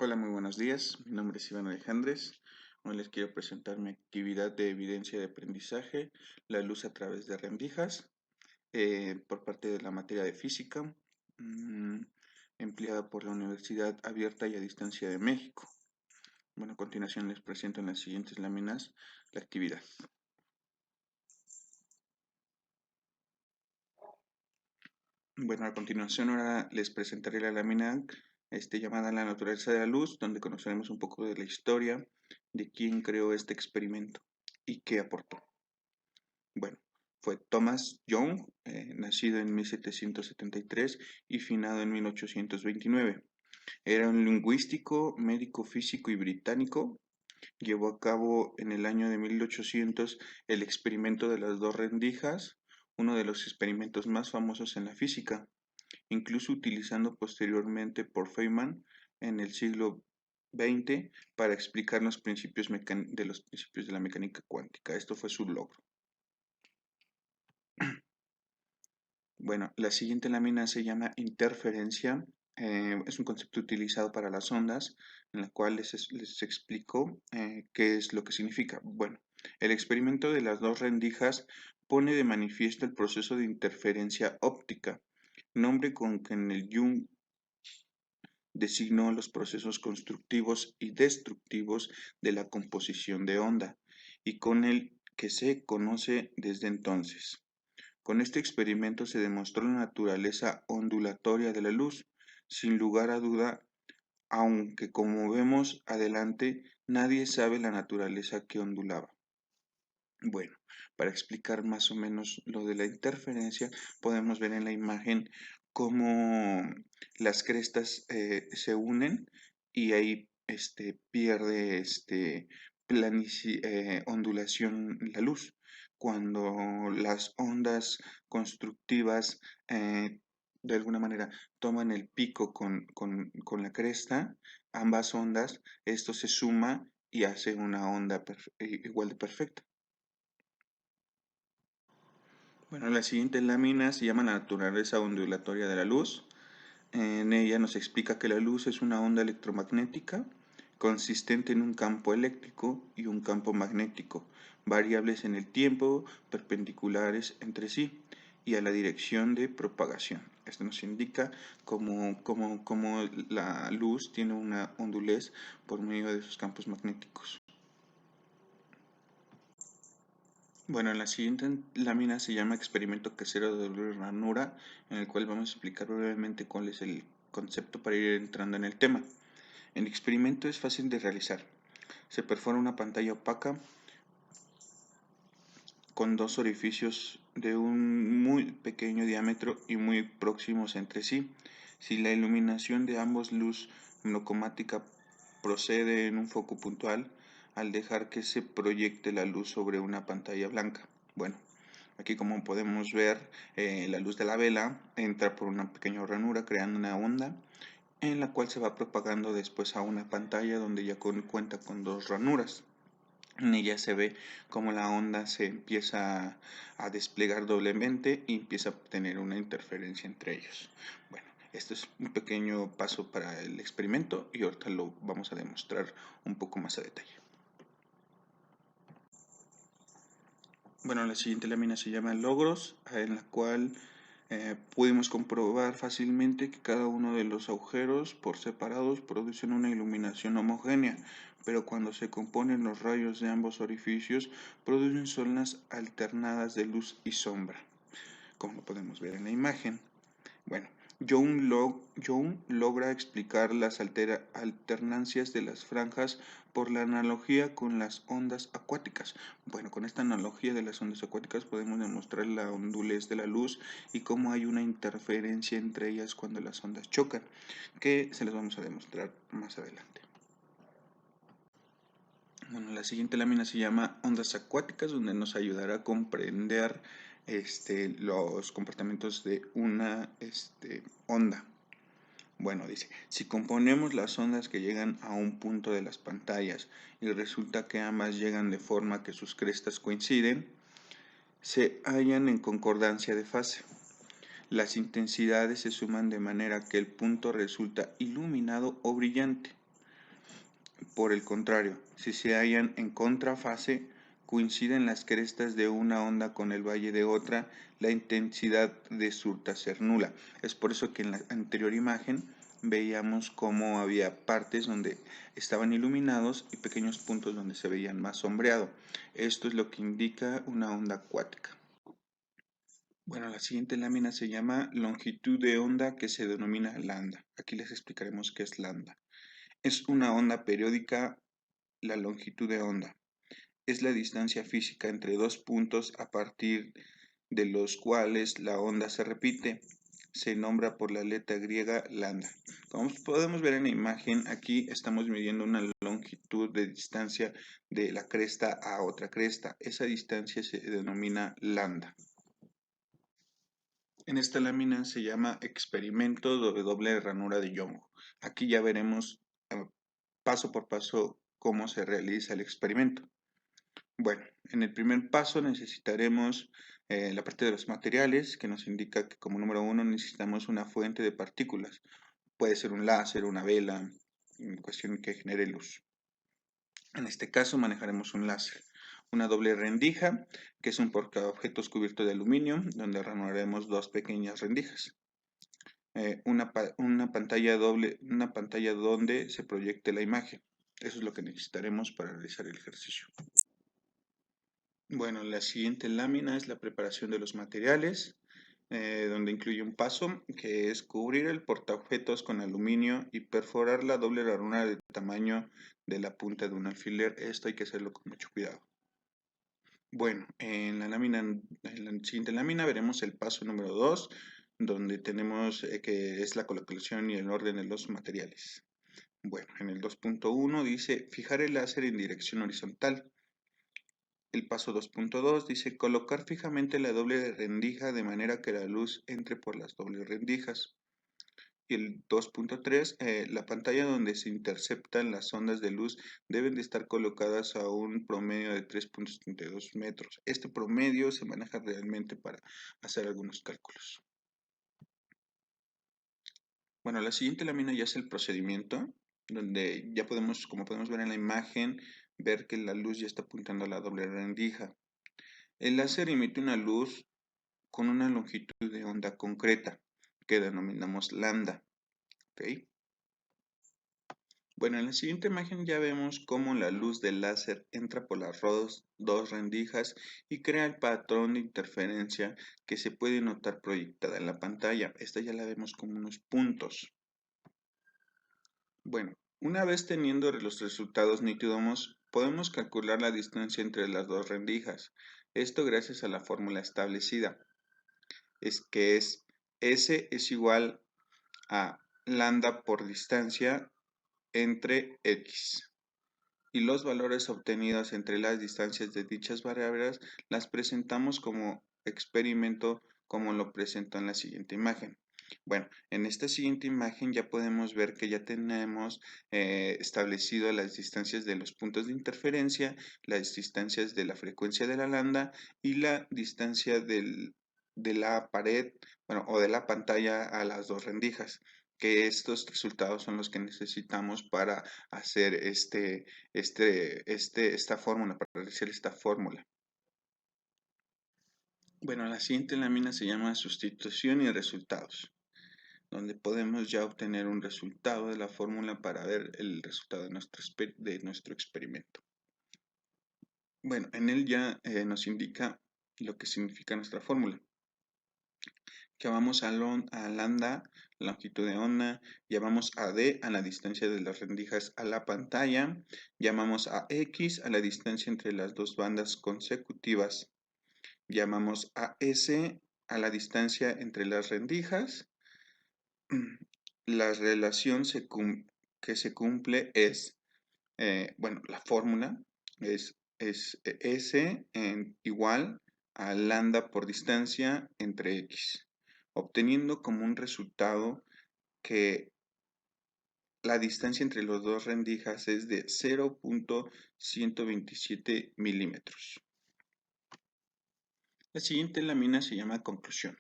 Hola, muy buenos días. Mi nombre es Iván Alejandres. Hoy les quiero presentar mi actividad de evidencia de aprendizaje, la luz a través de rendijas, por parte de la materia de física, mm, empleada por la Universidad Abierta y a Distancia de México. Bueno, a continuación les presento en las siguientes láminas la actividad. Bueno, a continuación ahora les presentaré la lámina llamada La naturaleza de la luz, donde conoceremos un poco de la historia de quién creó este experimento y qué aportó. Bueno, fue Thomas Young, nacido en 1773 y finado en 1829. Era un lingüístico, médico físico y británico. Llevó a cabo en el año de 1800 el experimento de las dos rendijas, uno de los experimentos más famosos en la física, incluso utilizando posteriormente por Feynman en el siglo XX para explicar los principios de la mecánica cuántica. Esto fue su logro. Bueno, la siguiente lámina se llama interferencia. Es un concepto utilizado para las ondas, en la cual les explico qué es lo que significa. Bueno, el experimento de las dos rendijas pone de manifiesto el proceso de interferencia óptica, nombre con que en el Jung designó los procesos constructivos y destructivos de la composición de onda, y con el que se conoce desde entonces. Con este experimento se demostró la naturaleza ondulatoria de la luz. Sin lugar a duda, aunque como vemos adelante, nadie sabe la naturaleza que ondulaba. Bueno, para explicar más o menos lo de la interferencia, podemos ver en la imagen cómo las crestas se unen y ahí pierde ondulación la luz. Cuando las ondas constructivas de alguna manera toman el pico con la cresta, ambas ondas, esto se suma y hace una onda igual de perfecta. Bueno, la siguiente lámina se llama la naturaleza ondulatoria de la luz. En ella nos explica que la luz es una onda electromagnética consistente en un campo eléctrico y un campo magnético, variables en el tiempo, perpendiculares entre sí y a la dirección de propagación. Esto nos indica cómo la luz tiene una ondulez por medio de sus campos magnéticos. Bueno, la siguiente lámina se llama experimento casero de doble ranura, en el cual vamos a explicar brevemente cuál es el concepto para ir entrando en el tema. El experimento es fácil de realizar. Se perfora una pantalla opaca con dos orificios de un muy pequeño diámetro y muy próximos entre sí. Si la iluminación de ambos luz monocromática procede en un foco puntual, al dejar que se proyecte la luz sobre una pantalla blanca. Bueno, aquí como podemos ver, la luz de la vela entra por una pequeña ranura creando una onda en la cual se va propagando después a una pantalla donde ya cuenta con dos ranuras. En ella se ve cómo la onda se empieza a desplegar doblemente y empieza a tener una interferencia entre ellos. Bueno, esto es un pequeño paso para el experimento y ahorita lo vamos a demostrar un poco más a detalle. Bueno, la siguiente lámina se llama logros, en la cual pudimos comprobar fácilmente que cada uno de los agujeros por separados producen una iluminación homogénea, pero cuando se componen los rayos de ambos orificios producen zonas alternadas de luz y sombra, como lo podemos ver en la imagen. Bueno, Young logra explicar las alternancias de las franjas por la analogía con las ondas acuáticas. Bueno, con esta analogía de las ondas acuáticas podemos demostrar la ondulez de la luz y cómo hay una interferencia entre ellas cuando las ondas chocan, que se las vamos a demostrar más adelante. Bueno, la siguiente lámina se llama ondas acuáticas, donde nos ayudará a comprender los comportamientos de una onda. Bueno, dice, si componemos las ondas que llegan a un punto de las pantallas y resulta que ambas llegan de forma que sus crestas coinciden, se hallan en concordancia de fase. Las intensidades se suman de manera que el punto resulta iluminado o brillante. Por el contrario, si se hallan en contrafase, coinciden las crestas de una onda con el valle de otra, la intensidad resulta ser nula. Es por eso que en la anterior imagen veíamos cómo había partes donde estaban iluminados y pequeños puntos donde se veían más sombreado. Esto es lo que indica una onda acuática. Bueno, la siguiente lámina se llama longitud de onda, que se denomina lambda. Aquí les explicaremos qué es lambda. Es una onda periódica. La longitud de onda es la distancia física entre dos puntos a partir de los cuales la onda se repite. Se nombra por la letra griega lambda. Como podemos ver en la imagen, aquí estamos midiendo una longitud de distancia de la cresta a otra cresta. Esa distancia se denomina lambda. En esta lámina se llama experimento de doble ranura de Young. Aquí ya veremos paso por paso cómo se realiza el experimento. Bueno, en el primer paso necesitaremos la parte de los materiales, que nos indica que como número uno necesitamos una fuente de partículas. Puede ser un láser, una vela, en cuestión que genere luz. En este caso manejaremos un láser. Una doble rendija, que es un portaobjetos cubierto de aluminio, donde ranuraremos dos pequeñas rendijas. Una pantalla doble, una pantalla donde se proyecte la imagen. Eso es lo que necesitaremos para realizar el ejercicio. Bueno, la siguiente lámina es la preparación de los materiales, donde incluye un paso que es cubrir el portaobjetos con aluminio y perforar la doble ranura de tamaño de la punta de un alfiler. Esto hay que hacerlo con mucho cuidado. Bueno, en la siguiente lámina veremos el paso número 2, donde tenemos que es la colocación y el orden de los materiales. Bueno, en el 2.1 dice fijar el láser en dirección horizontal. El paso 2.2 dice colocar fijamente la doble rendija de manera que la luz entre por las dobles rendijas. Y el 2.3, la pantalla donde se interceptan las ondas de luz deben de estar colocadas a un promedio de 3.72 metros. Este promedio se maneja realmente para hacer algunos cálculos. Bueno, la siguiente lámina ya es el procedimiento, donde ya podemos, como podemos ver en la imagen, ver que la luz ya está apuntando a la doble rendija. El láser emite una luz con una longitud de onda concreta, que denominamos lambda. ¿Ok? Bueno, en la siguiente imagen ya vemos cómo la luz del láser entra por las dos rendijas y crea el patrón de interferencia que se puede notar proyectada en la pantalla. Esta ya la vemos como unos puntos. Bueno, una vez teniendo los resultados nítidos, podemos calcular la distancia entre las dos rendijas. Esto gracias a la fórmula establecida. Es que es S es igual a lambda por distancia entre X. Y los valores obtenidos entre las distancias de dichas variables las presentamos como experimento, como lo presento en la siguiente imagen. Bueno, en esta siguiente imagen ya podemos ver que ya tenemos establecido las distancias de los puntos de interferencia, las distancias de la frecuencia de la lambda y la distancia de la pared, bueno, o de la pantalla a las dos rendijas, que estos resultados son los que necesitamos para hacer esta fórmula, para realizar esta fórmula. Bueno, la siguiente lámina se llama sustitución y resultados, donde podemos ya obtener un resultado de la fórmula para ver el resultado de nuestro experimento. Bueno, en él ya nos indica lo que significa nuestra fórmula. Llamamos a lambda, longitud de onda, llamamos a d a la distancia de las rendijas a la pantalla, llamamos a x a la distancia entre las dos bandas consecutivas, llamamos a s a la distancia entre las rendijas. La relación que se cumple es, bueno, la fórmula es S igual a lambda por distancia entre X, obteniendo como un resultado que la distancia entre las dos rendijas es de 0.127 milímetros. La siguiente lámina se llama conclusión.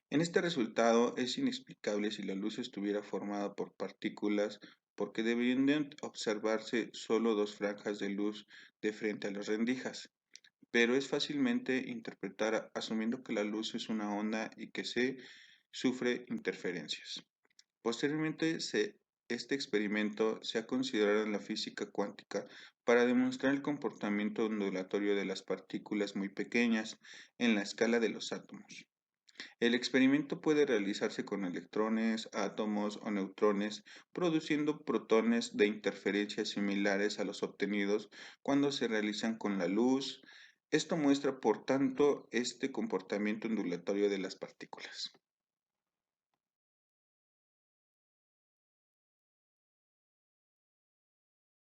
En este resultado es inexplicable si la luz estuviera formada por partículas porque deberían de observarse solo dos franjas de luz de frente a las rendijas, pero es fácilmente interpretar asumiendo que la luz es una onda y que se sufre interferencias. Posteriormente, este experimento se ha considerado en la física cuántica para demostrar el comportamiento ondulatorio de las partículas muy pequeñas en la escala de los átomos. El experimento puede realizarse con electrones, átomos o neutrones, produciendo protones de interferencia similares a los obtenidos cuando se realizan con la luz. Esto muestra, por tanto, este comportamiento ondulatorio de las partículas.